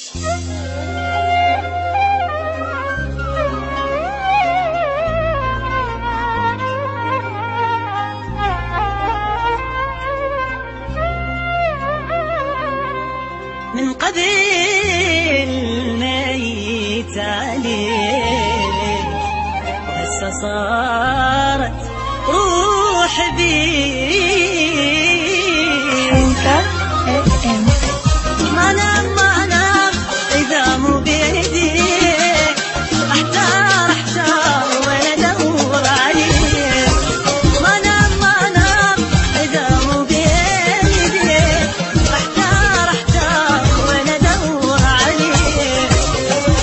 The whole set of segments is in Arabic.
من قبل ميت عليك وهسه صارت روح بيك. ما نام إذا مو بيديك، أحتار ولا أدور عليك. ما نام إذا مو بيديك، أحتار ولا أدور عليك.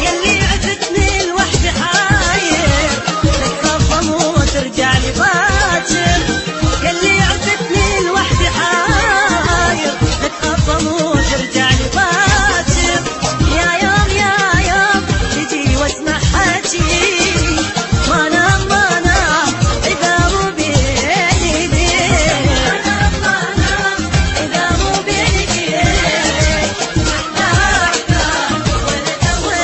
يلي عفتني لوحدي حاير، لك خاف أموت ترجع لي باكر. يلي عفتني لوحدي حاير، لك خاف أموت ترجع لي باكر. يا يوم تجي واسمع حكي، ما نام إذا مو بيديك. ما نام إذا مو بيديك، أحتار ولا أدور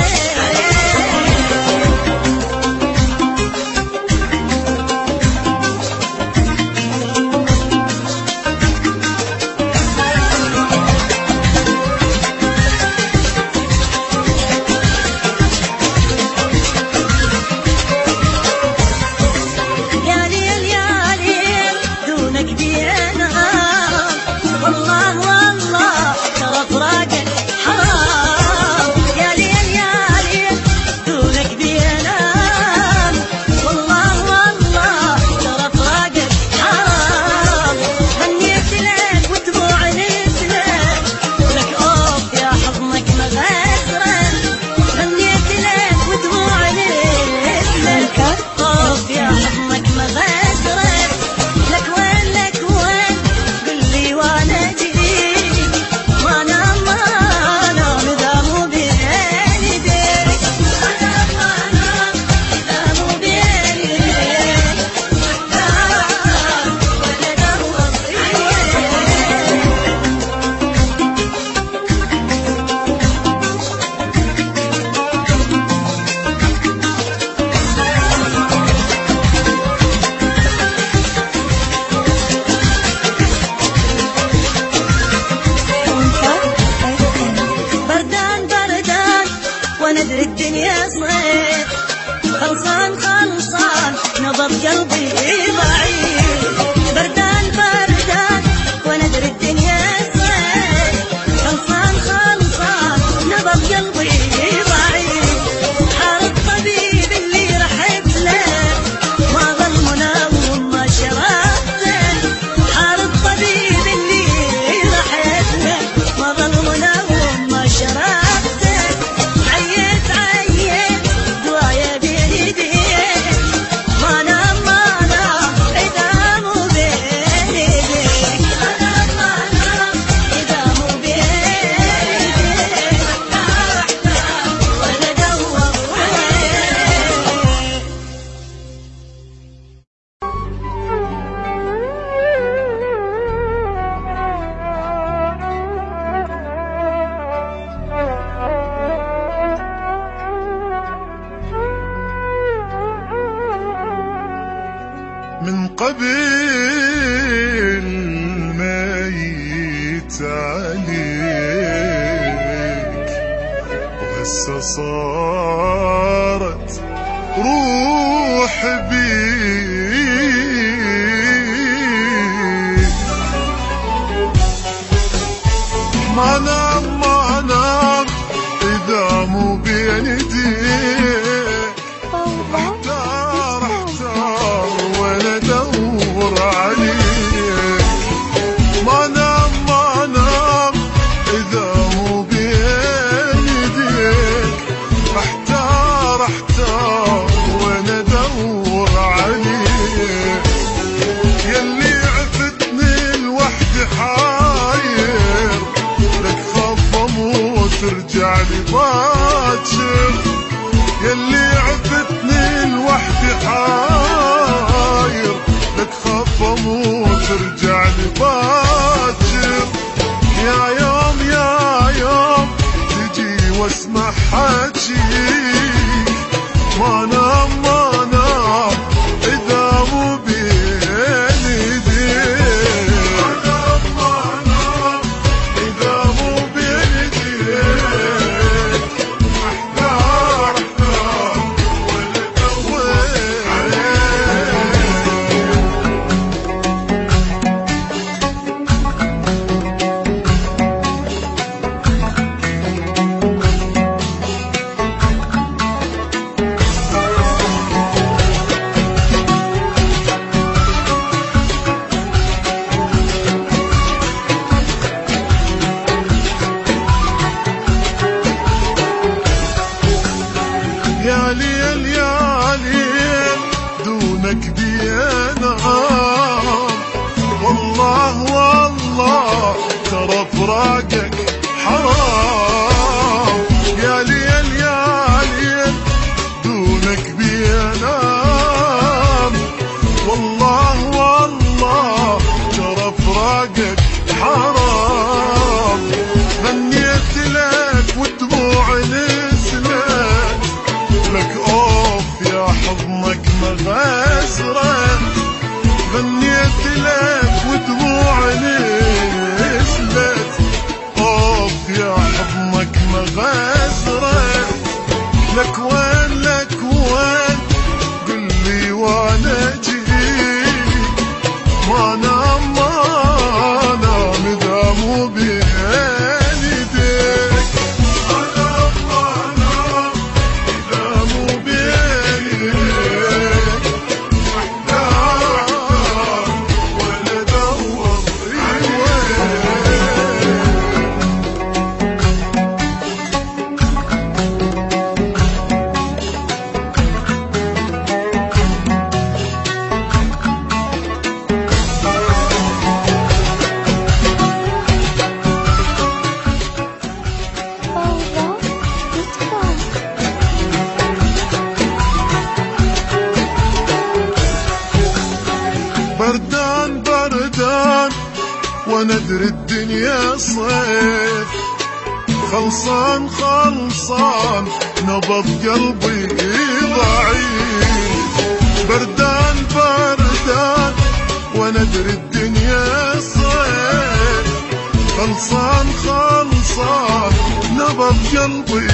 يا ليل يا ليل دونك بينا. والله ترى فراقك حرام. يا ليل يا ليل دونك بينا. والله ترى فراقك حرام. غنيت لك ودموع نزلت، لك اوف يا حضنك مغسرة. غنيت لك ودموع نزلت، اوف يا حضنك مغسرة. لك وين قل لي وانا اجيك. ما نام اذا مو بيديك. ما نام اذا مو بيديك، احتار ولا ادور بردان وانا ادري الدنيا صيف. خلصان نبض قلبي ضعيف. بردان وانا ادري الدنيا صيف. خلصان نبض قلبي ضعيف. حار الطبيب اللي رحت له، ما ظل مناوم ما شربته. حار الطبيب اللي رحت له، ما ظل مناوم ما شربته. عيت دوايا بيدي. ما نام إذا مو بيديك. ما نام إذا مو بيديك، أحتار ولا أدور من قبل ميت عليك وهسه صارت روح بيك. ما نام إذا مو بين ايديك، احتار ولا ادور عليك. ما نام إذا مو بين ايديك، احتار ولا ادور عليك. يلي عفتني لوحدي حاير، لك خاف اموت ترجع لي باكر. يلي عفتني لوحدي حاير، لك خاف اموت ترجع لي باكر. يا يوم تجي واسمع حاجيك، ما نام ما نام إذا مو بين ايديك، ما نام ما نام إذا مو بين ايديك، احتار احتار ولا دويك. يا ليل يا ليل دونك بينام، والله والله ترى فراقك حرام. يا ليل يا ليل دونك بينام، والله والله ترى فراقك حرام. غنيت لك ودموع نزلت لك اوف يا حضنك مغازرة، غنيت لك ودموع نزلت اوف يا حضنك مغازرة. لك وين لك وين قل لي وانا اجيك، ما نام ما نام اذا مو بين ايديك، ما نام ما نام إذا مو بين ايديك، احتار ولا دور بردان بردان وانا ادري الدنيا صيف، خلصان خلصان نبض قلبي ضعيف. بردان بردان وانا ادري الدنيا صيف، خلصان خلصان نبض قلبي